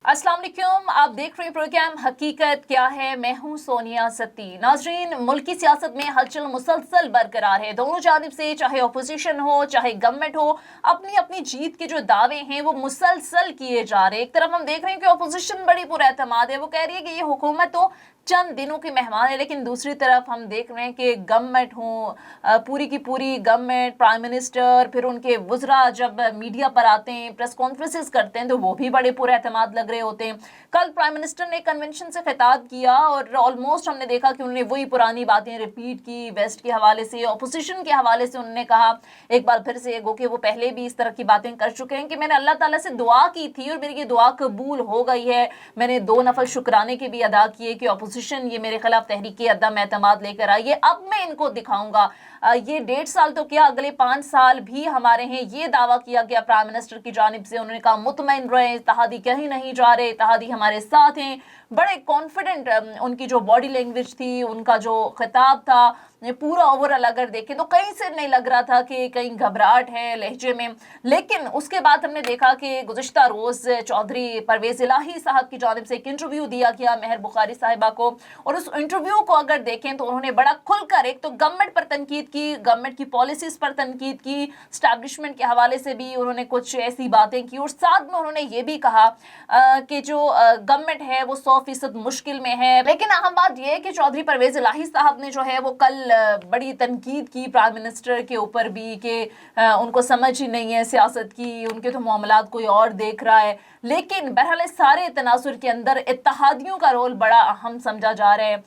अस्सलाम वालेकुम, आप देख रहे हैं प्रोग्राम हकीकत क्या है। मैं हूं सोनिया सत्ती। नाजरीन, मुल्क की सियासत में हलचल मुसलसल बरकरार है। दोनों जानिब से, चाहे अपोजिशन हो चाहे गवर्नमेंट हो, अपनी अपनी जीत के जो दावे हैं वो मुसलसल किए जा रहे हैं। एक तरफ हम देख रहे हैं कि अपोजिशन बड़ी पुरएतमाद है, वो कह रही है कि ये हुकूमत तो चंद दिनों के मेहमान है, लेकिन दूसरी तरफ हम देख रहे हैं कि गवर्नमेंट हो, पूरी की पूरी गवर्नमेंट, प्राइम मिनिस्टर, फिर उनके वज़रा जब मीडिया पर आते हैं, प्रेस कॉन्फ्रेंसेस करते हैं, तो वो भी बड़े पुरएतमाद लग रहे होते हैं। कल प्राइम मिनिस्टर ने कन्वेंशन से खिताब किया और ऑलमोस्ट हमने देखा कि उन्होंने वही पुरानी बातें रिपीट की। वेस्ट के हवाले से, अपोजिशन के हवाले से उन्होंने कहा एक बार फिर से गो कि वो पहले भी इस तरह की बातें कर चुके हैं कि मैंने अल्लाह ताला से दुआ की थी और मेरी ये दुआ कबूल हो गई है। मैंने 2 नफल शुक्राने के भी अदा किए कि अपोजिशन ये मेरे खिलाफ तहरीकी अदम एतमाद लेकर आई है, अब मैं इनको दिखाऊंगा। ये 1.5 साल तो क्या, अगले 5 साल भी हमारे हैं, ये दावा किया गया प्राइम मिनिस्टर की जानिब से। उन्होंने कहा मुतमईन रहे, इत्तेहादी कहीं नहीं जा रहे, इत्तेहादी हमारे साथ हैं। बड़े कॉन्फिडेंट उनकी जो बॉडी लैंग्वेज थी, उनका जो खिताब था, पूरा ओवरऑल अगर देखें तो कहीं से नहीं लग रहा था कि कहीं घबराहट है लहजे में। लेकिन उसके बाद हमने देखा कि गुज़िश्ता रोज़ चौधरी परवेज़ इलाही साहब की जानिब से एक इंटरव्यू दिया गया मेहर बुखारी साहिबा को, और उस इंटरव्यू को अगर देखें तो उन्होंने बड़ा खुलकर एक तो गवर्नमेंट पर तनकीद की, गवर्नमेंट की पॉलिसीज़ पर तनकीद की, स्टैब्लिशमेंट के हवाले से भी उन्होंने कुछ ऐसी बातें की, और साथ में उन्होंने ये भी कहा कि जो गवर्नमेंट है वो 100% मुश्किल में है। लेकिन अहम बात यह है कि चौधरी परवेज़ इलाही साहब ने जो है वो कल बड़ी तनकीद की प्राइम मिनिस्टर के ऊपर भी कि उनको समझ ही नहीं है सियासत की, उनके तो मामलात कोई और देख रहा है। लेकिन बहरहाल इस सारे तनासुर के अंदर इत्तेहादियों का रोल बड़ा अहम समझा जा रहा है,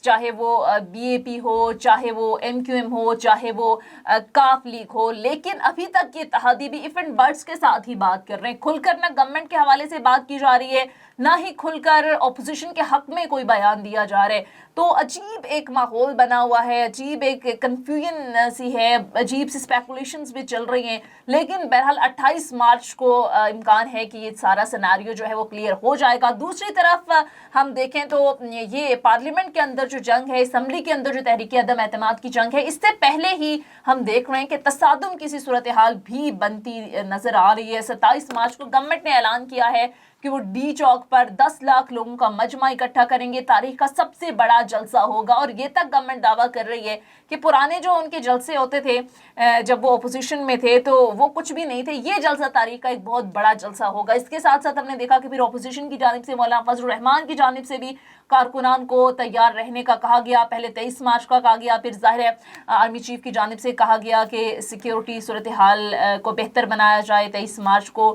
चाहे वो BAP हो, चाहे वो MQM हो, चाहे वो काफ लीग हो। लेकिन अभी तक ये इत्तेहादी भी इफ एंड बट्स के साथ ही बात कर रहे हैं, खुलकर ना गवर्नमेंट के हवाले से बात की जा रही है, ना ही खुलकर अपोजिशन के हक में कोई बयान दिया जा रहा है। तो अजीब एक माहौल बना हुआ है, अजीब एक कन्फ्यूजन सी है, अजीब सी स्पेकुलेशंस भी चल रही हैं। लेकिन बहरहाल 28 मार्च को इम्कान है कि ये सारा सिनेरियो जो है वो क्लियर हो जाएगा। दूसरी तरफ हम देखें तो ये पार्लियामेंट के अंदर जो जंग है, असम्बली के अंदर जो तहरीक अदम एतमाद की जंग है, इससे पहले ही हम देख रहे हैं कि तसादुम किसी सूरत हाल भी बनती नजर आ रही है। 27 मार्च को गवर्नमेंट ने ऐलान किया है कि वो D चौक पर 10 लाख लोगों का मजमा इकट्ठा करेंगे, तारीख का सबसे बड़ा जलसा होगा। और ये तक गवर्नमेंट दावा कर रही है कि पुराने जो उनके जलसे होते थे जब वो अपोजिशन में थे तो वो कुछ भी नहीं थे, ये जलसा तारीख का एक बहुत बड़ा जलसा होगा। इसके साथ साथ हमने देखा कि फिर अपोजिशन की जानिब से मौलाना फजलुर रहमान की जानिब से भी कारकुनान को तैयार रहने का कहा गया। पहले 23 मार्च का कहा गया, फिर जाहिर है आर्मी चीफ की जानिब से कहा गया कि सिक्योरिटी सूरत हाल को बेहतर बनाया जाए 23 मार्च को।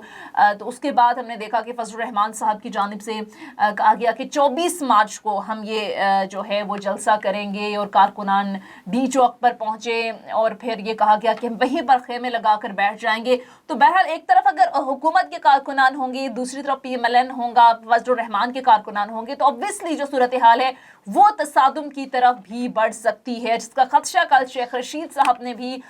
तो उसके बाद हमने देखा कि फजलुर रहमान साहब की जानिब से कहा गया कि 24 मार्च को हम ये जो है वो जलसा करेंगे, और कारकुनान D चौक पर पहुंचे और फिर ये कहा गया कि हम वहीं पर खेमे लगा कर बैठ जाएंगे। तो बहरहाल एक तरफ अगर हुकूमत के कारकुनान होंगे, दूसरी तरफ PMLN होगा, फजलुर रहमान के कारकुनान होंगे, तो ऑब्वियसली जो सूरत हाल है वो तसादुम की तरफ भी बढ़ सकती है, जिसका खदशा कल शेख रशीद साहब ने भी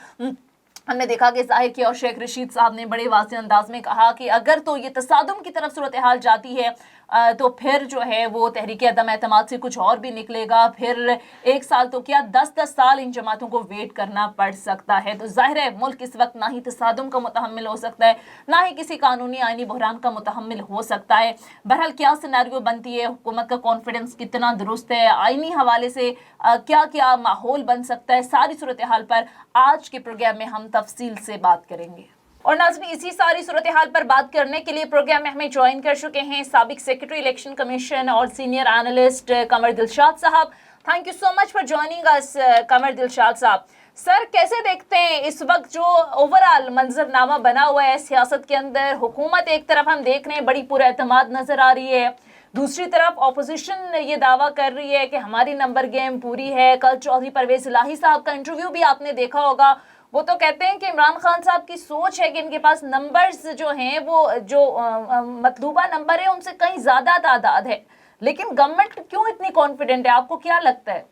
हमने देखा कि जाहिर किया, और शेख रशीद साहब ने बड़े वाज़ेह अंदाज में कहा कि अगर तो ये तसादुम की तरफ सूरत हाल जाती है तो फिर जो है वो तहरीक अदम एतमाद से कुछ और भी निकलेगा। फिर 1 साल तो क्या 10-10 साल इन जमातों को वेट करना पड़ सकता है। तो जाहिर है मुल्क इस वक्त ना ही तसादुम का मुतहम्मिल हो सकता है, ना ही किसी कानूनी आइनी बहरान का मुतहम्मिल हो सकता है। बहरहाल क्या सिनेरियो बनती है, हुकूमत का कॉन्फिडेंस कितना दुरुस्त है, आइनी हवाले से क्या क्या माहौल बन सकता है, सारी सूरत हाल पर आज के प्रोग्राम में हम तफसील से बात करेंगे। और नाज़रीन, इसी सारी सूरत हाल पर बात करने के लिए प्रोग्राम में हमें ज्वाइन कर चुके हैं साबिक सेक्रेटरी इलेक्शन कमीशन और सीनियर एनालिस्ट कमर दिलशाद साहब। Thank you so much for joining us Qamar Dilshad साहब। सर, कैसे देखते हैं इस वक्त जो ओवरऑल मंजरनामा बना हुआ है सियासत के अंदर? हुकूमत एक तरफ हम देख रहे हैं बड़ी पुरएतमाद नजर आ रही है, दूसरी तरफ अपोजिशन ये दावा कर रही है कि हमारी नंबर गेम पूरी है। कल चौधरी परवेज़ इलाही साहब का इंटरव्यू भी आपने देखा होगा, वो तो कहते हैं कि इमरान खान साहब की सोच है कि इनके पास नंबर्स जो हैं वो जो मतलूबा नंबर है उनसे कहीं ज़्यादा तादाद है। लेकिन गवर्नमेंट क्यों इतनी कॉन्फिडेंट है, आपको क्या लगता है?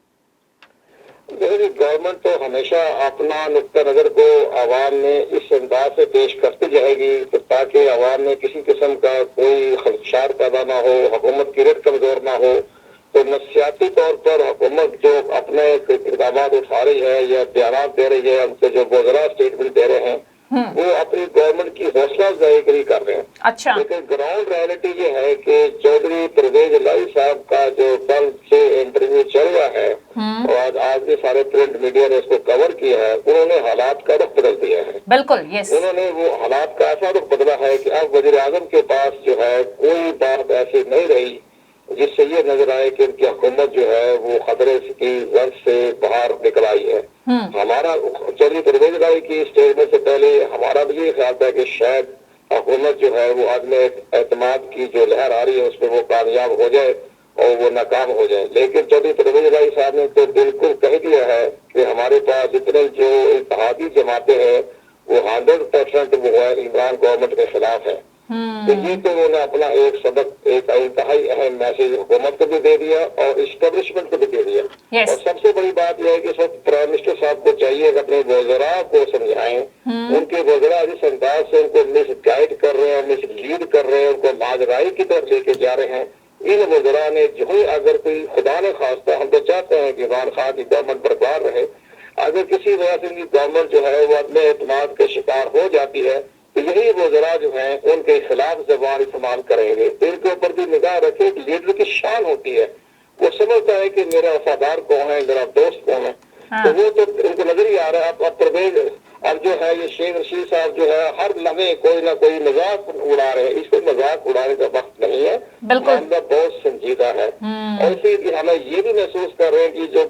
गवर्नमेंट तो हमेशा अपना नुक्ता नजर को आवाम में इस अंदाज से पेश करती जाएगी कि ताकि आवाम में किसी किस्म का कोई खदशात पैदा ना हो, हुकूमत की रेट कमजोर ना हो। तो नफसियाती तौर पर हुकूमत जो अपने इकदाम उठा रही है या बयान दे रही है, उनसे जो वज़रा स्टेटमेंट दे रहे हैं, वो अपनी गवर्नमेंट की हौसला अफजाई के लिए कर रहे हैं। अच्छा। लेकिन ग्राउंड रियलिटी ये है कि चौधरी परवेज इलाही साहब का जो कल से इंटरव्यू चल रहा है और आज के सारे प्रिंट मीडिया ने इसको कवर किया है, उन्होंने हालात का रुख बदल दिया है। बिल्कुल, यस। उन्होंने वो हालात का ऐसा रुख बदला है कि अब वजीर आजम के पास जो है कोई बात ऐसी नहीं रही जिससे ये नजर आए कि उनकी हुकूमत जो है वो खतरे की जद से बाहर निकल आई है। हमारा चौधरी परवेज इलाही की स्टेटमेंट से पहले हमारा भी ये ख्याल था कि शायद हुकूमत जो है वो आदमी एतमाद की जो लहर आ रही है उस पर वो कामयाब हो जाए और वो नाकाम हो जाए। लेकिन चौधरी परवेज इलाही साहब ने तो बिल्कुल कह दिया है कि हमारे पास जितने जो इत्तेहादी जमातें हैं वो 100% वो है इमरान गवर्नमेंट के खिलाफ है। तो ये तो उन्होंने अपना एक सबक, एक इंतहाई अहम मैसेज हुकूमत को भी दे दिया और इस्टेब्लिशमेंट को भी दे दिया। yes. और सबसे बड़ी बात यह है कि सब प्राइम मिनिस्टर साहब को चाहिए कि अपने वज़रा को समझाएं। उनके वज़रा जिस अंदाज से उनको मिस गाइड कर रहे हैं, मिस लीड कर रहे हैं, उनको माजराई की तरफ लेके जा रहे हैं, इन वज़रा ने जो ही अगर कोई खुदा ने खास्ता, हम तो चाहते हैं कि इमरान खान की गवर्नमेंट बरकरार रहे, अगर किसी वजह से इनकी गवर्नमेंट जो है वो अपने एतमाद के शिकार हो जाती है तो यही वज़रा जो है उनके खिलाफ जबान इस्तेमाल करेंगे। इनके ऊपर भी निगाह रखे, लीडर की शान होती है, वो समझता है कि मेरा वफादार कौन है, मेरा दोस्त कौन है। तो वो तो इनको नजर ही आ रहा है। अब परवेज अब जो है ये शेख रशीद साहब जो है हर लम्हे कोई ना कोई मजाक उड़ा रहे हैं। इसको मजाक उड़ाने का वक्त नहीं है, मामला बहुत संजीदा है। और इसी हमें ये भी महसूस कर रहे हैं कि जो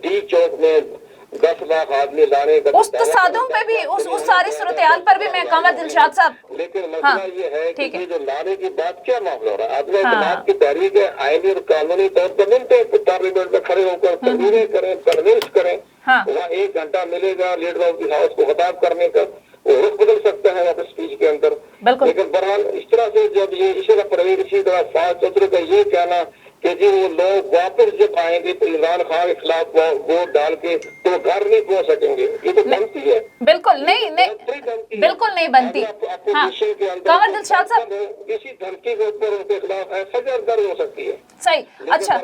डी चौक में 10 लाख आदमी लाने का उस तसादुम पे भी उस सारी सूरत-ए-हाल पर भी मैं कमर दिलशाद साहब, लेकिन मसला ये है कि ये जो लाने की बात क्या मामला हो रहा है। आदमी इत्तेमाद की तहरीक है, आईनी और कानूनी तौर पर मिलते हैं, पार्लियामेंट में खड़े होकर तकरीरें करें, कन्विंस करें, वहाँ 1 घंटा मिलेगा लीडर ऑफ द हाउस को खिताब करने का, वो रुख बदल सकता है अपने स्पीच के अंदर। लेकिन बहरहाल इस तरह से जब ये इसी तरह परवेज इसी तरह फाज चौधरी का ये कहना कि जी वो लोग वापस जब आएंगे तो इमरान खान के खिलाफ वोट डाल के तो घर नहीं पहुंच सकेंगे, ये तो बनती है। बिल्कुल नहीं बिल्कुल नहीं बनती। कमर दिलशाद साहब, किसी धमकी के ऊपर उनके खिलाफ एफआईआर दर्ज हो सकती है। सही। अच्छा,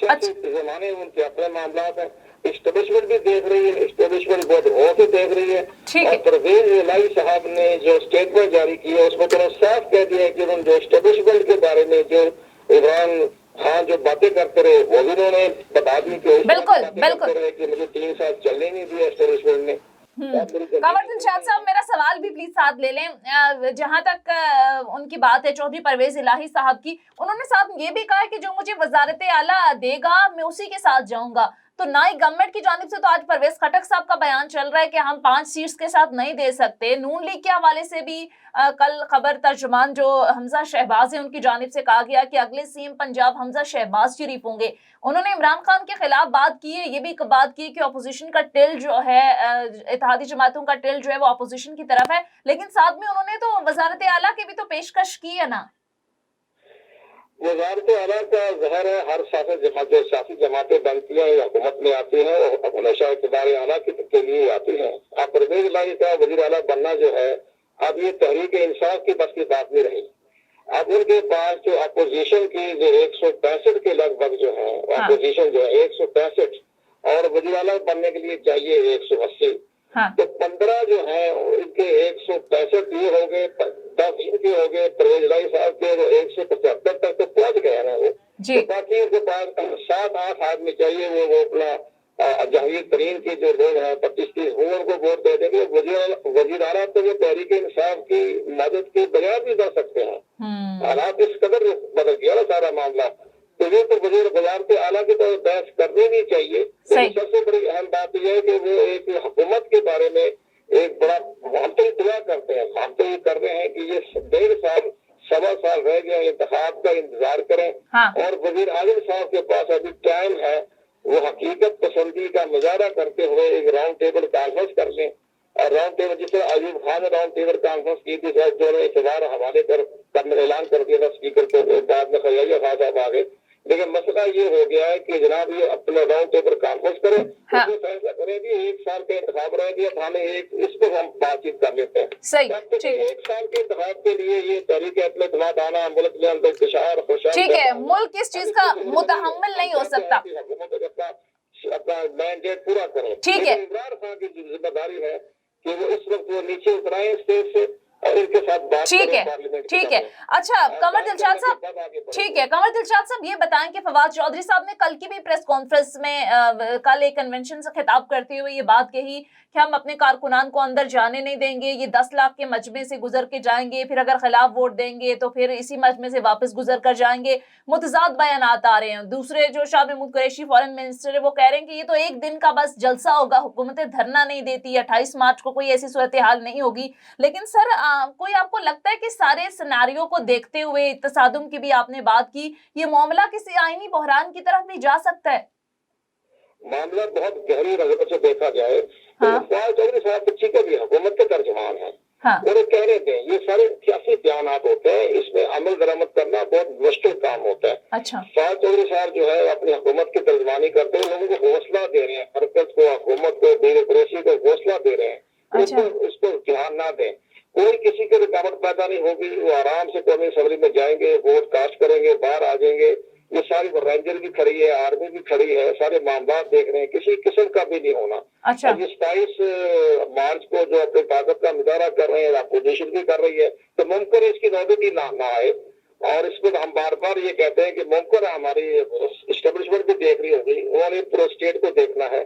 जमाने उनके अपने मामला है, इस्टेब्लिशमेंट भी देख रही है, इस्टेब्लिशमेंट बहुत गौर से देख रही है। और परवेज इलाही साहब ने जो स्टेटमेंट जारी की है उसमें तो साफ कह दिया है कि उन्होंने जो इस्टेब्लिशमेंट के बारे में जो इमरान खान जो बातें करते रहे वो भी उन्होंने बता दी कि बिल्कुल कि मुझे 3 साल चलने नहीं दिया एस्टेब्लिशमेंट ने। कमर दिलशाद साहब, मेरा सवाल भी प्लीज साथ ले लें। जहां तक उनकी बात है चौधरी परवेज इलाही साहब की, उन्होंने साथ ये भी कहा है कि जो मुझे वजारत आला देगा मैं उसी के साथ जाऊंगा। तो ना ही गवर्नमेंट की जानिब से तो आज परवेज खटक साहब का बयान चल रहा है कि हम 5 सीट्स के साथ नहीं दे सकते। नून लीग के हवाले से भी कल खबर तर्जुमान जो हमजा शहबाज है उनकी जानिब से कहा गया कि अगले सीएम पंजाब हमजा शहबाज शरीफ होंगे। उन्होंने इमरान खान के खिलाफ बात की है, ये भी बात की कि अपोजिशन का टिल जो है, इत्तेहादी जमातों का टिल जो है वो अपोजिशन की तरफ है, लेकिन साथ में उन्होंने तो वजारत आला की भी तो पेशकश की है ना। वजारत आला का जहर है, हर सियासी जमातें बनती हैं, हुकूमत में आती हैं और हमेशा इक़्तिदार आला के लिए आती हैं। अब परवेज इलाही का वज़ीर आला बनना जो है, अब ये तहरीक इंसाफ की बस की बात नहीं रही। अब उनके पास जो अपोजिशन की जो 165 के लगभग जो है अपोजिशन जो है 165 और वज़ीर आला बनने के लिए चाहिए 180। तो 15 जो है इनके 165 ये हो गए, 10 इनके हो गए, परवेज इलाही साहब के 175 तक तो पहुंच गए ना वो। तो बाकी उनके पास 7-8 आदमी चाहिए, वो अपना जहांगीर तरीन के जो लोग हैं 25-30 वो उनको वोट दे देंगे। वज़ीर आला तो वो तहरीक इंसाफ की मदद के बगैर भी कर सकते हैं। हालात इस कदर बदल गया ना सारा मामला, तो ये तो वज़ीर आला की तो बहस करनी नहीं चाहिए। सबसे बड़ी अहम बात यह है कि वो एक हुकूमत के बारे में एक बड़ा हम तो दुआ करते हैं, हम तो ये कर रहे हैं कि ये 1.5 साल 1.25 साल रह गए, इंतखाब का इंतजार करें। और वज़ीर आज़म साहब के पास अभी टाइम है, वो हकीकत पसंदी का मुजाहरा करते हुए एक राउंड टेबल कॉन्फ्रेंस कर लें। और राउंड टेबल जिसे अयूब खान ने राउंड टेबल कॉन्फ्रेंस की थी, जो इतवार हवाले पर ऐलान कर दिया था स्पीकर को, बाद में खजाइया खान साहब आ गए। लेकिन मसला ये हो गया है कि जनाब ये अपने राउंड टेबल कॉन्फ्रेंस करें, उसमें फैसला करें कि 1 साल का इंतखाब रह गया, हमें इस पर हम बातचीत कर लेते हैं। 1 साल के इंतखाब के लिए ये तहरीक एतमाद आना मुल्क में अंदर इंतशार ठीक है, मुल्क इस चीज का मुतहम्मिल नहीं हो सकता, अपना मैंडेट पूरा करें। ठीक है, इमरान खान की जिम्मेदारी है कि वो इस वक्त वो नीचे उतराएं स्टेज से और इनके साथ बात ठीक करें है, पार्लियामेंट के ठीक है। सामने। अच्छा कमर बात दिलशाद करने साहब, के बाद आगे बढ़ेंगे। ठीक है कमर दिलशाद साहब, ये बताएं कि फवाद चौधरी साहब ने कल की भी प्रेस कॉन्फ्रेंस में कल एक कन्वेंशन से खिताब करते हुए ये बात कही कि हम अपने कारकुनान को अंदर जाने नहीं देंगे, ये 10 लाख के मजमे से गुजर के जाएंगे, फिर अगर खिलाफ वोट देंगे तो फिर इसी मजमे से वापस गुजर कर जाएंगे। मुतजाद बयानात आ रहे हैं। दूसरे जो शाह महमूद कुरैशी फॉरेन मिनिस्टर है वो कह रहे हैं कि ये तो एक दिन का बस जलसा होगा, हुकूमत धरना नहीं देती, 28 मार्च को कोई ऐसी सूरत हाल नहीं होगी। लेकिन सर कोई आपको लगता है कि सारे सिनेरियो को देखते हुए, तसादुम की भी आपने बात की, ये मामला किसी आईनी बहरान की तरफ भी जा सकता है? मामला बहुत गहरी नजरों से देखा जाए तो हाँ। फवाद चौधरी साहब तो ठीक है भी हुकूमत के तर्जुमान है, हाँ। वो कह रहे थे ये सारे सियासी बयानात होते हैं, इसमें अमल दरामद करना बहुत मुश्किल काम होता है। अच्छा। फवाद चौधरी साहब जो है अपनी हुकूमत की तर्जमानी करते हुए लोगों को हौसला दे रहे हैं, हरकत को, हुकूमत को, मीर कुरैशी को हौसला दे रहे हैं। अच्छा। इसको ध्यान ना दें, कोई किसी की रुकावट पैदा नहीं होगी, वो आराम से कौमी असम्बली में जाएंगे, वोट कास्ट करेंगे, बाहर आ जाएंगे। ये सारी रेंजर भी खड़ी है, आर्मी भी खड़ी है, सारे मामला देख रहे हैं, किसी किस्म का भी नहीं होना। अच्छा। ये 27 मार्च को जो अपनी ताकत का मुजाहरा कर रहे हैं, अपोजिशन भी कर रही है, तो मुमकिन है इसकी नौबत ही ना आए। और इसमें हम बार बार ये कहते हैं कि मुमकिन है हमारी इस्टेब्लिशमेंट भी देख रही होगी, उन्होंने पूरे स्टेट को देखना है,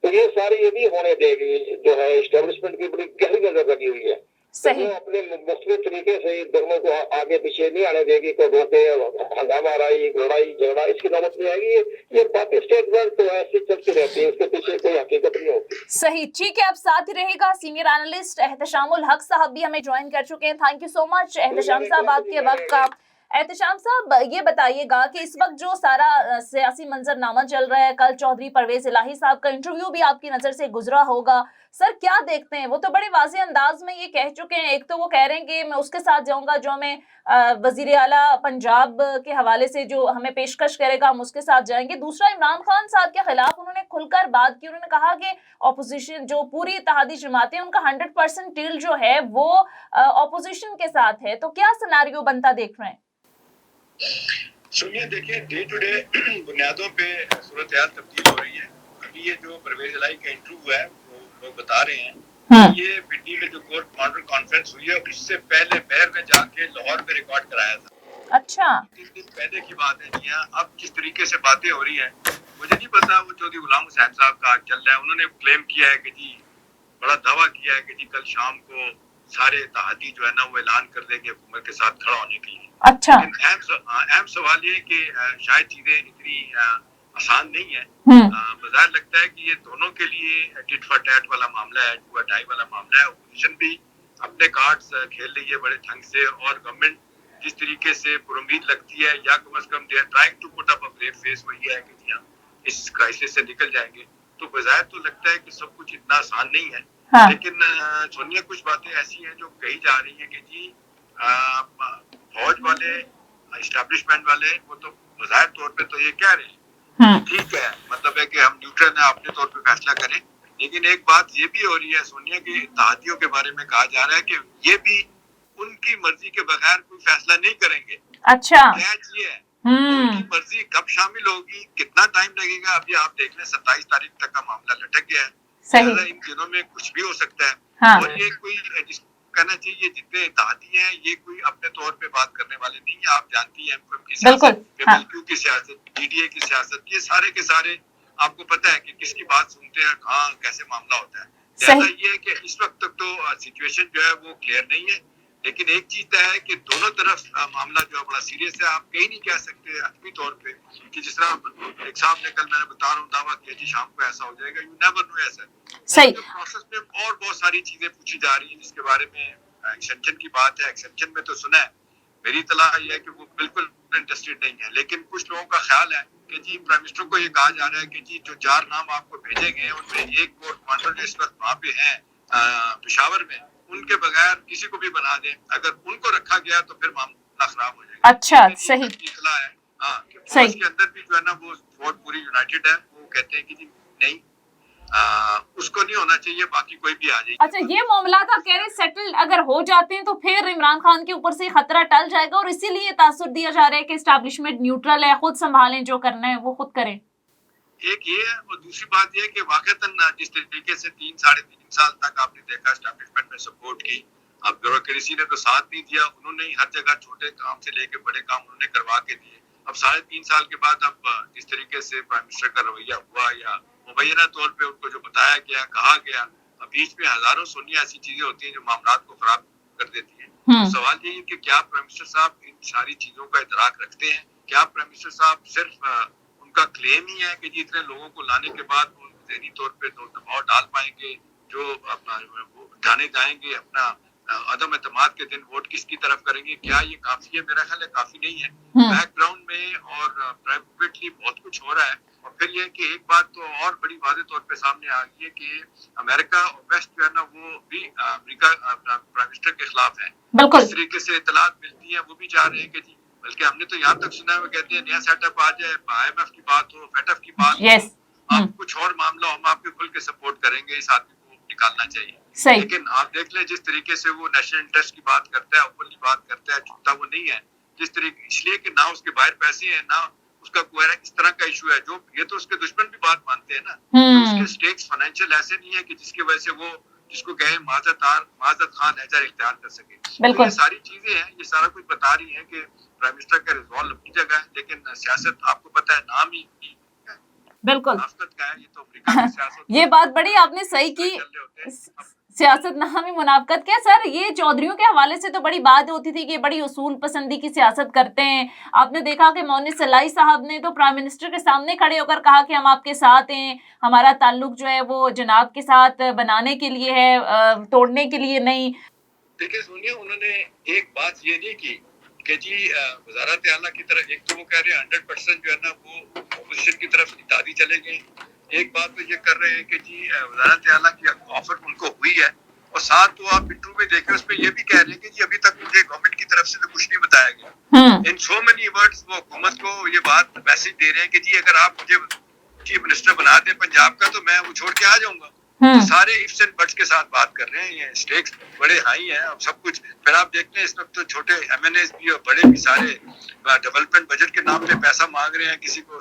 तो ये सारी ये भी होने देगी। जो है इस्टेब्लिशमेंट की बड़ी गहरी नजर लगी हुई है, सही। तो वो अपने मुख्तलिफ तरीके से दोनों को आगे पीछे नहीं आने देगी, कोई रोके हंगामा लड़ाई झगड़ा इसकी नौबत नहीं आएगी। ये बाकी स्टेटमेंट तो ऐसी चलती रहती है, उसके पीछे कोई हकीकत नहीं होती। सही, ठीक है, अब साथ ही रहेगा सीनियर एनालिस्ट एहतशामुल हक साहब भी हमें ज्वाइन कर चुके हैं। Thank you so much Ehtesham साहब आपके वक्त का। एहतशाम साहब ये बताइएगा कि इस वक्त जो सारा सियासी मंजरनामा चल रहा है, कल चौधरी परवेज इलाही साहब का इंटरव्यू भी आपकी नजर से गुजरा होगा, सर क्या देखते हैं? वो तो बड़े वाज़ेह अंदाज में ये कह चुके हैं, एक तो वो कह रहे हैं कि मैं उसके साथ जाऊंगा जो हमें वजीर आला पंजाब के हवाले से जो हमें पेशकश करेगा हम उसके साथ जाएंगे। दूसरा, इमरान खान साहब के खिलाफ उन्होंने खुलकर बात की, उन्होंने कहा कि ऑपोजिशन जो पूरी इत्तेहादी जमातें उनका 100% डील जो है वो ऑपोजिशन के साथ है, तो क्या सिनेरियो बनता देख रहे हैं? सुनिए, देखिए, डे टू डे बुनियादों पे सूरत हाल तब्दील हो रही है। अभी ये जो परवेज इलाही का इंटरव्यू है वो लोग बता रहे हैं ये पिंडी में जो कोर कमांडर कॉन्फ्रेंस हुई है उससे पहले बहर में जाके लाहौर में रिकॉर्ड कराया था। अच्छा। 3 दिन पहले की बात है जी। अब जिस तरीके से बातें हो रही है मुझे नहीं पता वो चौधरी गुलाम हुसैन साहब का चल रहा है। उन्होंने क्लेम किया है कि जी, बड़ा दावा किया है कि जी कल शाम को सारे इत्तेहादी जो है ना वो ऐलान कर देंगे हुकूमत के साथ खड़ा होने के लिए। अच्छा। लेकिन अहम सवाल ये कि शायद चीजें इतनी आसान नहीं है। बाजार लगता है कि ये दोनों के लिए टिट फॉर टैट वाला मामला है, डू और डाई वाला मामला है। अपोजिशन भी अपने कार्ड्स खेल रही है बड़े ढंग से, और गवर्नमेंट जिस तरीके से पुरुम्मीद लगती है या कम से कम they are trying to put up a brave face, वो ये है कि जी इस क्राइसिस से निकल जाएंगे। तो बाजार तो लगता है कि सब कुछ इतना आसान नहीं है। हाँ। लेकिन सुनिए, कुछ बातें ऐसी हैं जो कही जा रही है कि जी फौज वाले, एस्टैब्लिशमेंट वाले, वो तो बाजार तौर पे तो ये कह रहे हैं ठीक है, मतलब है कि हम न्यूट्रल है, अपने तौर पे फैसला करें। लेकिन एक बात ये भी हो रही है सोनिया कि इत्तेहादियों के बारे में कहा जा रहा है कि ये भी उनकी मर्जी के बगैर कोई फैसला नहीं करेंगे। अच्छा। ये है उनकी मर्जी कब शामिल होगी, कितना टाइम लगेगा, अभी आप देख लें 27 तारीख तक का मामला लटक गया है। इन दिनों में कुछ भी हो सकता है। हाँ। और ये कोई कहना चाहिए जितने इत्तेहादी हैं ये कोई अपने तौर पे बात करने वाले नहीं है। आप जानती हैं एमक्यू की सियासत, PMLQ की सियासत, PDA की सियासत, ये सारे के सारे आपको पता है कि किसकी बात सुनते हैं, कहाँ कैसे मामला होता है। ऐसा ये है कि इस वक्त तक तो सिचुएशन जो है वो क्लियर नहीं है। लेकिन एक चीज तय है कि दोनों तरफ मामला जो है बड़ा सीरियस है। आप कहीं नहीं कह सकते हतमी तौर पे कि जिस तरह एक साहब ने कल, मैंने बता रहा हूँ, दावा किया जी शाम को ऐसा हो जाएगा। यू नेवर नो ऐसा। सही प्रोसेस में और बहुत सारी चीजें पूछी जा रही है जिसके बारे में एक्सटेंशन की बात है। एक्सटेंशन में तो सुना है, मेरी इत्तला ये है कि वो बिल्कुल इंटरेस्टेड नहीं है। लेकिन कुछ लोगों का ख्याल है कि जी प्राइम मिनिस्टर को ये कहा जा रहा है कि जी जो 4 नाम आपको भेजे गए हैं उनमें एक कोर कमांडर जो इस वक्त वहाँ पे है पेशावर में, उनके बगैर किसी को भी बना दें। अगर उनको रखा गया तो फिर मामला खराब हो जाएगा। अच्छा, सही इत्तला है। हाँ, फौज के अंदर भी जो है ना वो फौज पूरी यूनाइटेड है। वो कहते हैं कि जी नहीं, उसको नहीं होना चाहिए, बाकी कोई भी आ जाए। अच्छा, ये मामला था कह रहे सेटल्ड अगर हो जाते हैं तो फिर इमरान खान के ऊपर से खतरा टल जाएगा, और इसीलिए तासुर दिया जा रहा है कि एस्टैब्लिशमेंट न्यूट्रल है, खुद संभालें, जो करना है वो खुद करें। ایک یہ ہے، اور دوسری بات یہ ہے کہ واقعتاً جس طریقے سے 3-3.5 سال تک آپ نے دیکھا اسٹیبلشمنٹ میں سپورٹ کی، اب بیوروکریسی نے تو ساتھ نہیں دیا، انہوں نے ہر جگہ چھوٹے کام سے لے کے بڑے کام انہوں نے کروا کے دیے. اب 3.5 سال کے بعد اب جس طریقے سے پرائم منسٹر کا رویہ ہوا یا مبینہ طور پہ ان کو جو بتایا گیا، کہا گیا، بیچ میں ہزاروں سونیاں ایسی چیزیں ہوتی ہیں جو معاملات کو خراب کر دیتی ہیں. تو سوال یہ ہے کہ کیا پرائم منسٹر صاحب ان ساری چیزوں کا ادراک رکھتے ہیں؟ کیا پرائم منسٹر صاحب صرف ان کا کلیم ہی ہے کہ جی اتنے لوگوں کو لانے کے بعد وہ ذہنی طور پہ دباؤ ڈال پائیں گے، جو اپنا جانے جائیں گے اپنا عدم اعتماد کے دن ووٹ کس کی طرف کریں گے؟ کیا یہ کافی ہے؟ میرا خیال ہے کافی نہیں ہے. بیک گراؤنڈ میں اور پرائیویٹلی بہت کچھ ہو رہا ہے. اور پھر یہ کہ ایک بات تو اور بڑی واضح طور پہ سامنے آ گئی ہے کہ امریکہ اور ویسٹ جو ہے نا وہ بھی امریکہ پرائم منسٹر کے خلاف ہے. جس طریقے سے اطلاعات ملتی ہیں وہ بھی چاہ رہے ہیں کہ جی، بلکہ ہم نے تو یہاں تک سنا ہے وہ کہتے ہیں نیا سیٹ اپ آ جائے، IMF کی بات ہو، FATF کی بات ہو، آپ کچھ اور معاملہ ہم آپ کے کھل کے سپورٹ کریں گے، اس آدمی کو نکالنا چاہیے. لیکن آپ دیکھ لیں جس طریقے سے وہ نیشنل انٹرسٹ کی بات کرتا ہے، اوپنلی بات کرتا ہے، چھپتا وہ نہیں ہے. جس طریقے اس لیے کہ نہ اس کے باہر پیسے ہیں، نہ اس کا کوئی اس طرح کا ایشو ہے. جو یہ تو اس کے دشمن بھی بات مانتے ہیں نا کہ اس کے سٹیکس فائنینشیل ایسے نہیں ہے کہ جس کی وجہ سے وہ جس کو کہیں معذرت خان ایجا اختیار کر سکے. تو یہ ساری چیزیں ہیں، یہ سارا کچھ بتا رہی ہیں کہ پرائم منسٹر کا ریزالو اپنی جگہ ہے، لیکن سیاست آپ کو پتہ ہے نام ہی بالکل منافقت کا ہے. یہ تو افریقہ کی سیاست یہ بات بڑی آپ نے صحیح کی، سیاست نامی منافقت کیا سر. یہ چودھریوں کے حوالے سے تو بڑی بات ہوتی تھی کہ بڑی اصول پسندی کی سیاست کرتے ہیں. آپ نے دیکھا کہ مونس سلائی صاحب نے تو پرائم منسٹر کے سامنے کھڑے ہو کر کہا کہ ہم آپ کے ساتھ ہیں، ہمارا تعلق جو ہے وہ جناب کے ساتھ بنانے کے لیے ہے، توڑنے کے لیے نہیں. دیکھیں سونیا، انہوں نے ایک بات یہ نہیں کی کہ جی وزارت اعلیٰ کی طرف، ایک تو وہ کہہ رہے ہیں 100% جو ہے نا وہ اپوزیشن کی طرف اتحادی چلے گئے. ایک بات تو یہ کر رہے ہیں کہ جی وزارت اعلیٰ کی آفر ان کو ہوئی ہے، اور ساتھ تو آپ انٹرویو میں دیکھیں اس پہ یہ بھی کہہ رہے ہیں کہ جی ابھی تک مجھے گورنمنٹ کی طرف سے تو کچھ نہیں بتایا گیا. ان سو مینی ورڈز وہ حکومت کو یہ بات میسج دے رہے ہیں کہ جی اگر آپ مجھے چیف منسٹر بنا دیں پنجاب کا تو میں وہ چھوڑ کے آ جاؤں گا. سارے ifs and buts کے ساتھ بات کر رہے ہیں. یہ سٹیکس بڑے ہائی ہیں اب سب کچھ. پھر آپ دیکھتے ہیں اس وقت تو چھوٹے MNAs بھی اور بڑے بھی سارے ڈیولپمنٹ بجٹ کے نام پہ پیسہ مانگ رہے ہیں. کسی کو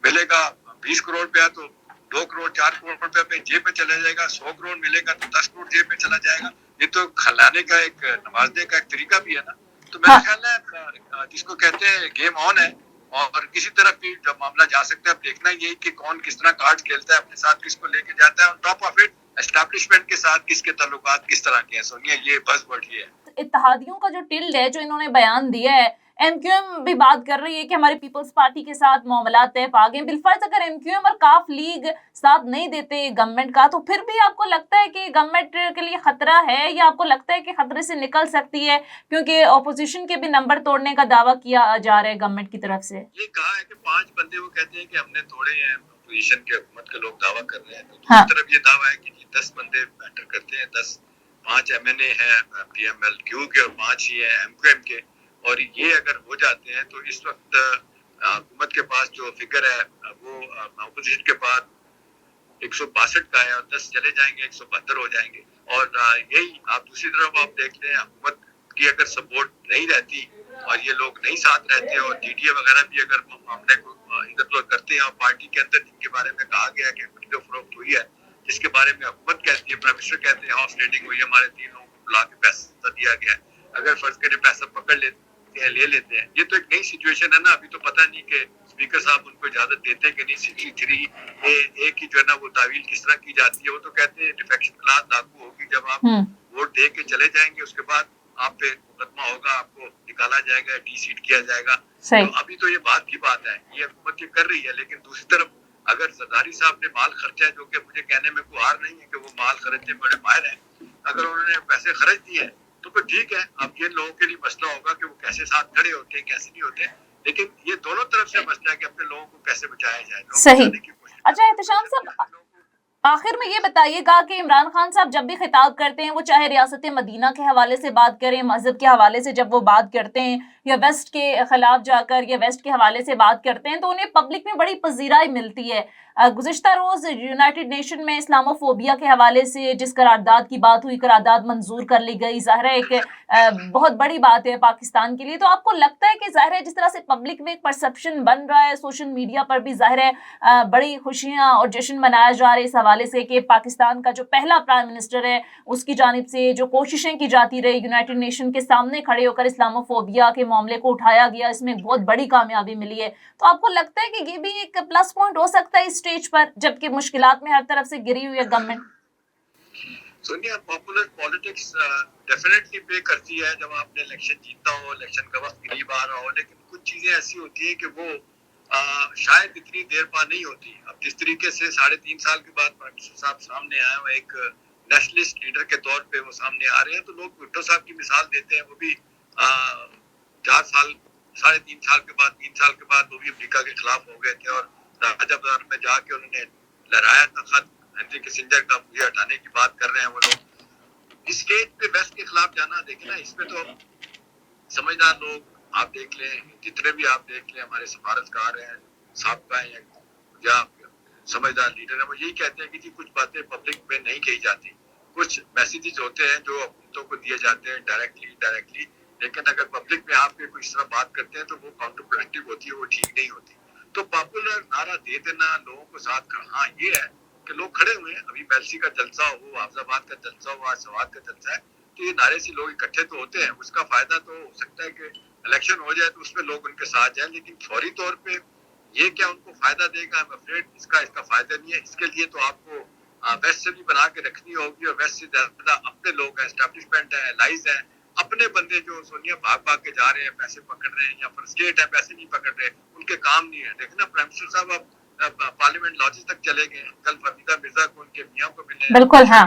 ملے گا 20 کروڑ روپیہ تو 2 کروڑ 4 کروڑ روپے پہ جیب میں چلا جائے گا، 100 کروڑ ملے گا تو 10 کروڑ جیب میں چلا جائے گا. یہ تو کھلانے کا ایک نوازنے کا ایک طریقہ بھی ہے نا. تو میرا خیال ہے جس کو کہتے ہیں گیم آن ہے، اور کسی طرف بھی جب معاملہ جا سکتا ہے. اب دیکھنا یہی کہ کون کس طرح کارڈ کھیلتا ہے، اپنے ساتھ کس کو لے کے جاتا ہے. On top of it establishment کے ساتھ کس کے تعلقات کس طرح کے ہیں. سونیا یہ بز ورڈ یہ ہے. اتحادیوں کا جو ٹلڈ ہے جو انہوں نے بیان دیا ہے، MQM بھی بات کر رہی ہے کہ ہماری پیپلز پارٹی کے ساتھ معاملات طے پا گئے. بالفرض اگر MQM اور کاف لیگ ساتھ نہیں دیتے گورنمنٹ کا، تو پھر بھی آپ کو لگتا ہے کہ گورنمنٹ کے لیے خطرہ ہے، یا آپ کو لگتا ہے کہ خطرے سے نکل سکتی ہے؟ کیونکہ اپوزیشن کے بھی نمبر توڑنے کا دعویٰ کیا جا رہا ہے گورنمنٹ کی طرف سے. یہ کہا ہے کہ 5 بندے وہ کہتے ہیں کہ ہم نے توڑے ہیں، اپوزیشن کے حکومت کے لوگ دعویٰ کر رہے ہیں. تو دوسری طرف یہ دعویٰ ہے کہ 10 بندے میٹر کرتے ہیں، 5 MNA ہیں PMLQ کے اور 5 ہی ہیں MQM کے. اور یہ اگر ہو جاتے ہیں تو اس وقت حکومت کے پاس جو فگر ہے وہ اپوزیشن کے پاس 162 کا ہے، اور 10 چلے جائیں گے 172 ہو جائیں گے. اور یہی آپ دوسری طرف آپ دیکھ لیں، حکومت کی اگر سپورٹ نہیں رہتی اور یہ لوگ نہیں ساتھ رہتے، اور DDA وغیرہ بھی اگر معاملے کو ادھر ادھر کرتے ہیں، اور پارٹی کے اندر جن کے بارے میں کہا گیا کہ خرید و فروخت ہوئی ہے، جس کے بارے میں حکومت کہتی ہے، پرائم منسٹر کہتے ہیں ہاؤس ریڈنگ ہوئی، ہمارے 3 لوگوں کو بلا کے پیسہ دیا گیا ہے، اگر فرض کریں پیسہ پکڑ لیتے ہیں لے لیتے ہیں. یہ تو ایک نئی سچویشن ہے نا. ابھی تو پتہ نہیں کہ اسپیکر صاحب ان کو اجازت دیتے ہیں کہ نہیں. 63A کی جو ہے نا وہ تعویل کس طرح کی جاتی ہے. وہ تو کہتے ہیں ڈیفیکشن کلاس لاگو ہوگی جب آپ ووٹ دے کے چلے جائیں گے، اس کے بعد آپ پہ مقدمہ ہوگا، آپ کو نکالا جائے گا، ڈی سیٹ کیا جائے گا. تو ابھی تو یہ بات کی بات ہے، یہ حکومت یہ کر رہی ہے. لیکن دوسری طرف اگر زرداری صاحب نے مال خرچہ، جو کہ مجھے کہنے میں کوئی ہار نہیں ہے کہ وہ مال خرچے بڑے ماہر ہیں، اگر انہوں نے پیسے خرچ دیے ہیں تو پھر ٹھیک ہے. اب یہ لوگوں کے لیے مسئلہ ہوگا کہ وہ کیسے ساتھ کھڑے ہوتے ہیں، کیسے نہیں ہوتے. لیکن یہ دونوں طرف سے مسئلہ ہے کہ اپنے لوگوں کو کیسے بچایا جائے. صحیح. اچھا احتشام صاحب، آخر میں یہ بتائیے گا کہ عمران خان صاحب جب بھی خطاب کرتے ہیں، وہ چاہے ریاست مدینہ کے حوالے سے بات کریں، مذہب کے حوالے سے جب وہ بات کرتے ہیں، یا ویسٹ کے خلاف جا کر یا ویسٹ کے حوالے سے بات کرتے ہیں تو انہیں پبلک میں بڑی پذیرائی ملتی ہے. گزشتہ روز یونائٹڈ نیشن میں اسلامو فوبیا کے حوالے سے جس قرارداد کی بات ہوئی، قرارداد منظور کر لی گئی. ظاہر ہے ایک بہت بڑی بات ہے پاکستان کے لیے. تو آپ کو لگتا ہے کہ ظاہر ہے جس طرح سے پبلک میں ایک پرسپشن بن رہا ہے، سوشل میڈیا پر بھی ظاہر ہے بڑی خوشیاں اور جشن منایا جا رہے اس حوالے سے کہ پاکستان کا جو پہلا پرائم منسٹر ہے اس کی جانب سے جو کوششیں کی جاتی رہی، یونائٹڈ نیشن کے سامنے کھڑے ہو کر اسلامو فوبیا کے معاملے کو اٹھایا گیا، اس میں بہت بڑی کامیابی ملی ہے. تو آپ کو لگتا ہے کہ یہ بھی ایک پلس پوائنٹ ہو سکتا ہے اس اسٹیج پر جبکہ مشکلات میں ہر طرف سے گری ہوئی ہے government? Sonia, popular politics definitely pay کرتی ہے جب آپ نے الیکشن جیتا ہو، الیکشن کا وقت قریب آ رہا ہو، لیکن کچھ چیزیں ایسی ہوتی ہیں کہ وہ شاید اتنی دیر پا نہیں ہوتی. اب جس طریقے سے 3.5 سال کے بعد پرائم منسٹر صاحب سامنے آئے وہ ایک نیشنلسٹ لیڈر کے طور پہ وہ سامنے آ رہے ہیں، تو لوگ بھٹو صاحب کی مثال دیتے ہیں. وہ بھی 4 سال 3.5 سال کے بعد 3 سال کے بعد وہ بھی امریکہ کے خلاف ہو گئے تھے اور راجہ بازار میں جا کے انہوں نے لہرایا تھا خط ہینری کسنجر کا، مجھے ہٹانے کی بات کر رہے ہیں وہ لوگ. اس اسٹیج پہ ویسٹ کے خلاف جانا دیکھیں نا، اس میں تو سمجھدار لوگ آپ دیکھ لیں، جتنے بھی آپ دیکھ لیں ہمارے سفارتکار ہیں، سابقہ ہیں یا سمجھدار لیڈر ہیں، وہ یہی کہتے ہیں کہ جی کچھ باتیں پبلک میں نہیں کہی جاتی. کچھ میسیجز ہوتے ہیں جو حکومتوں کو دیے جاتے ہیں ڈائریکٹلی، لیکن اگر پبلک میں آپ کوئی اس طرح بات کرتے ہیں تو وہ کاؤنٹر پروڈکٹیو ہوتی ہے، وہ ٹھیک نہیں ہوتی. تو پاپولر نعرہ دے دینا لوگوں کو ساتھ کر، ہاں یہ ہے کہ لوگ کھڑے ہوئے ہیں. ابھی بیلسی کا جلسہ ہو، حافظ آباد کا جلسہ ہو، آج سوات کا جلسہ ہے، تو یہ نعرے سے لوگ اکٹھے تو ہوتے ہیں. اس کا فائدہ تو ہو سکتا ہے کہ الیکشن ہو جائے تو اس میں لوگ ان کے ساتھ جائیں، لیکن فوری طور پہ یہ کیا ان کو فائدہ دے گا؟ اس کا فائدہ نہیں ہے. اس کے لیے تو آپ کو ویسٹ سے بھی بنا کے رکھنی ہوگی، اور ویسٹ سے زیادہ اپنے لوگ ہیں، اسٹیبلشمنٹ ہے، الائز ہیں، اپنے بندے جو سونیا بھاگ کے جا رہے ہیں، پیسے پکڑ رہے ہیں یا فرسٹریٹ ہے، پیسے نہیں پکڑ رہے، ان کے کام نہیں ہے. دیکھنا پرائم منسٹر صاحب اب پارلیمنٹ لاجز تک چلے گئے. کل فریدہ مرزا کو ان کے میاں کو ملے، بالکل ہاں،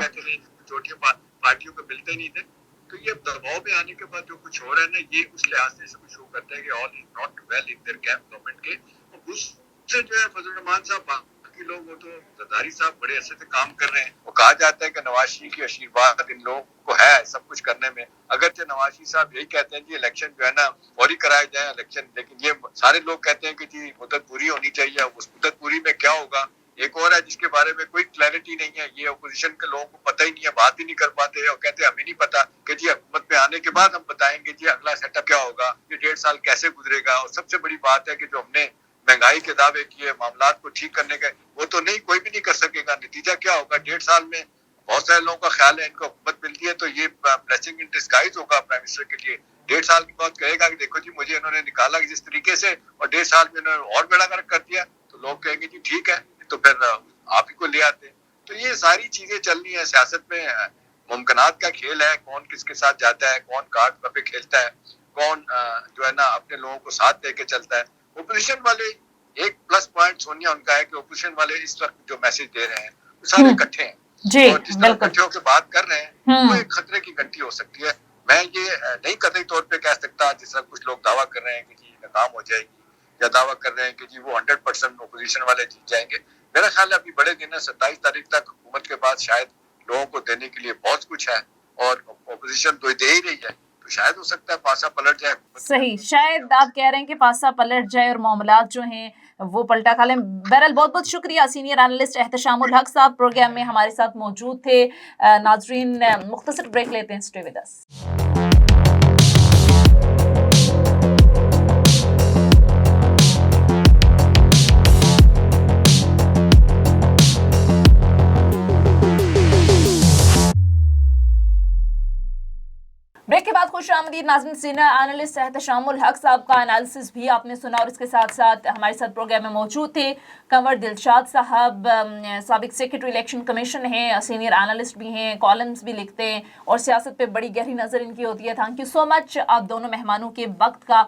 چھوٹی پارٹیوں کو ملتے نہیں تھے. تو یہ دباؤ میں آنے کے بعد جو کچھ ہو رہا ہے نا، یہ اس لحاظ سے کچھ شو کرتا ہے کہ all is not well in their camp government کے. اور اس سے جو ہے فضل الرحمان صاحب باقی لوگ، وہ تو زرداری صاحب بڑے عرصے سے کام کر رہے ہیں. وہ کہا جاتا ہے کہ نواز شریف کی آشیرواد ان لوگوں کو ہے سب کچھ کرنے میں. اگرچہ نواز شریف صاحب یہی کہتے ہیں کہ الیکشن جو ہے نا فوری کرائے جائیں الیکشن، لیکن یہ سارے لوگ کہتے ہیں کہ جی مدت پوری ہونی چاہیے. اس مدت پوری میں کیا ہوگا؟ ایک اور ہے جس کے بارے میں کوئی کلیئرٹی نہیں ہے. یہ اپوزیشن کے لوگوں کو پتہ ہی نہیں ہے، بات ہی نہیں کر پاتے اور کہتے ہیں ہمیں نہیں پتا کہ جی حکومت میں آنے کے بعد ہم بتائیں گے جی اگلا سیٹ اپ کیا ہوگا، یہ 1.5 سال کیسے گزرے گا. اور سب سے بڑی بات ہے کہ جو ہم نے مہنگائی کے دعوے کیے، معاملات کو ٹھیک کرنے کے، وہ تو نہیں، کوئی بھی نہیں کر سکے گا. نتیجہ کیا ہوگا؟ 1.5 سال میں بہت سارے لوگوں کا خیال ہے ان کو حکومت ملتی ہے تو یہ بلیسنگ ان ڈسگائز ہوگا پرائم منسٹر کے لیے. 1.5 سال کے بعد کہے گا کہ دیکھو جی مجھے انہوں نے نکالا جس طریقے سے، اور 1.5 سال میں انہوں نے اور بیڑا گرک کر دیا، تو لوگ کہیں گے جی ٹھیک ہے تو پھر آپ ہی کو لے آتے. تو یہ ساری چیزیں چلنی ہے. سیاست میں ممکنات کا کھیل ہے، کون کس کے ساتھ جاتا ہے، کون کارڈ پہ کھیلتا ہے، کون جو ہے نا اپنے لوگوں کو ساتھ لے کے چلتا ہے. اپوزیشن والے ایک پلس پوائنٹ سونیا ان کا ہے کہ اپوزیشن والے اس وقت جو میسج دے رہے ہیں وہ سارے اکٹھے ہیں، اور جس طرح اکٹھے ہو کے بات کر رہے ہیں وہ ایک خطرے کی گھنٹی ہو سکتی ہے. میں یہ نہیں قطعی طور پہ کہہ سکتا جس طرح کچھ لوگ دعویٰ کر رہے ہیں کہ جی ناکام ہو جائے گی، یا دعویٰ کر رہے ہیں کہ جی وہ 100% اپوزیشن والے جیت جائیں گے. میرا خیال ہے ابھی بڑے دن ہے، 27 تاریخ تک حکومت کے بعد شاید لوگوں کو دینے کے لیے بہت کچھ ہے، اور اپوزیشن تو دے ہی رہی ہے، تو شاید ہو سکتا ہے پاسا پلٹ جائے. صحیح، شاید آپ کہہ رہے ہیں کہ پاسا پلٹ جائے اور معاملات جو ہیں وہ پلٹا کھا لیں. بہرحال بہت بہت شکریہ سینئر اینالسٹ احتشام الحق صاحب پروگرام میں ہمارے ساتھ موجود تھے. ناظرین مختصر بریک لیتے ہیں، اسٹے ود اس. بریک کے بعد خوش آمدید ناظرین. سینئر اینالسٹ احتشام الحق صاحب کا انالیسس بھی آپ نے سنا، اور اس کے ساتھ ساتھ ہمارے ساتھ پروگرام میں موجود تھے کنور دلشاد صاحب، سابق سیکرٹری الیکشن کمیشن ہیں، سینئر اینالسٹ بھی ہیں، کالمز بھی لکھتے ہیں اور سیاست پہ بڑی گہری نظر ان کی ہوتی ہے. تھینک یو سو مچ آپ دونوں مہمانوں کے وقت کا.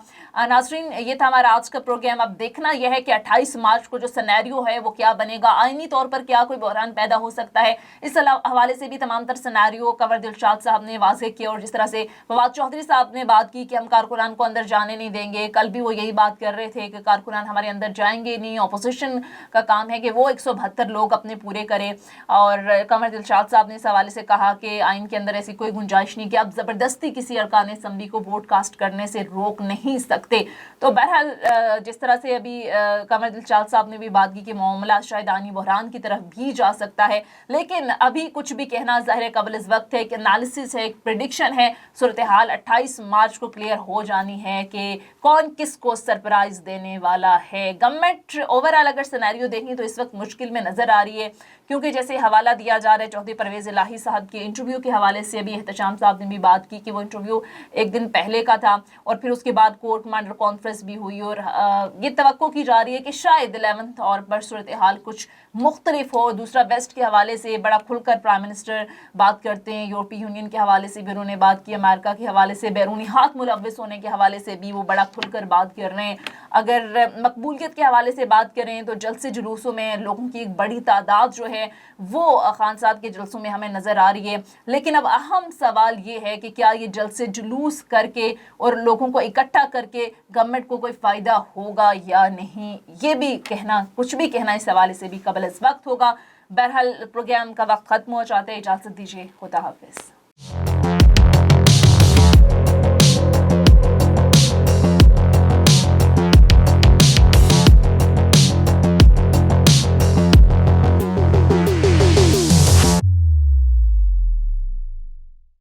ناظرین یہ تھا ہمارا آج کا پروگرام. اب دیکھنا یہ ہے کہ 28 مارچ کو جو سینیریو ہے وہ کیا بنے گا، آئینی طور پر کیا کوئی بحران پیدا ہو سکتا ہے. اس حوالے سے بھی تمام تر سینیریو کنور دلشاد صاحب نے واضح کیا، اور جس طرح سے فواد چودھری साहब ने बात की कि हम कारकुनान को अंदर जाने नहीं देंगे, कल भी वो यही बात कर रहे थे कि कारकुनान हमारे अंदर जाएंगे नहीं, अपोजिशन का काम है कि वो 172 लोग अपने पूरे करें। और कमर दिलशाद साहब ने इस हवाले से कहा कि आइन के अंदर ऐसी कोई गुंजाइश नहीं कि आप ज़बरदस्ती किसी अरकान असम्बली को वोट कास्ट करने से रोक नहीं सकते। तो बहरहाल जिस तरह से अभी कमर दिलशाद साहब ने भी बात की कि मामला शायद आनी बहरान की तरफ भी जा सकता है, लेकिन अभी कुछ भी कहना ज़ाहिर है कबल इस वक्त है, एक एनालिसिस है, एक प्रेडिक्शन है। सूरत हाल 28 मार्च को क्लियर हो जानी है कि कौन किसको सरप्राइज देने वाला है। गवर्नमेंट ओवरऑल अगर सिनेरियो देखें तो इस वक्त मुश्किल में नज़र आ रही है, क्योंकि जैसे हवाला दिया जा रहा है चौधरी परवेज़ इलाही साहब के इंटरव्यू के हवाले से, अभी एहतशाम साहब ने भी बात की कि वो इंटरव्यू एक दिन पहले का था और फिर उसके बाद कोर्ट कमांडर कॉन्फ्रेंस भी हुई और ये तवक्को की जा रही है कि शायद 11 और पर सूरत हाल कुछ मुख्तलिफ हो। दूसरा वेस्ट के हवाले से बड़ा खुलकर प्राइम मिनिस्टर बात करते हैं, यूरोपीय यूनियन के हवाले से भी उन्होंने बात की, अमेरिका के हवाले से, बैरूनी हाथ मुलव्वस होने के हवाले से भी वो बड़ा खुलकर बात कर रहे हैं। अगर मकबूलियत के हवाले से बात करें तो जलसे जुलूसों में लोगों की एक बड़ी तादाद जो है वो खान साहब के जलसों में हमें नज़र आ रही है। लेकिन अब अहम सवाल ये है कि क्या ये जलसे जुलूस करके और लोगों को इकट्ठा करके गवर्नमेंट को कोई फ़ायदा होगा या नहीं, ये भी कहना, कुछ भी कहना इस हवाले से भी कबल इस वक्त होगा। बहरहाल प्रोग्राम का वक्त ख़त्म हो जाता है, इजाज़त दीजिए, खुदा हाफिज़।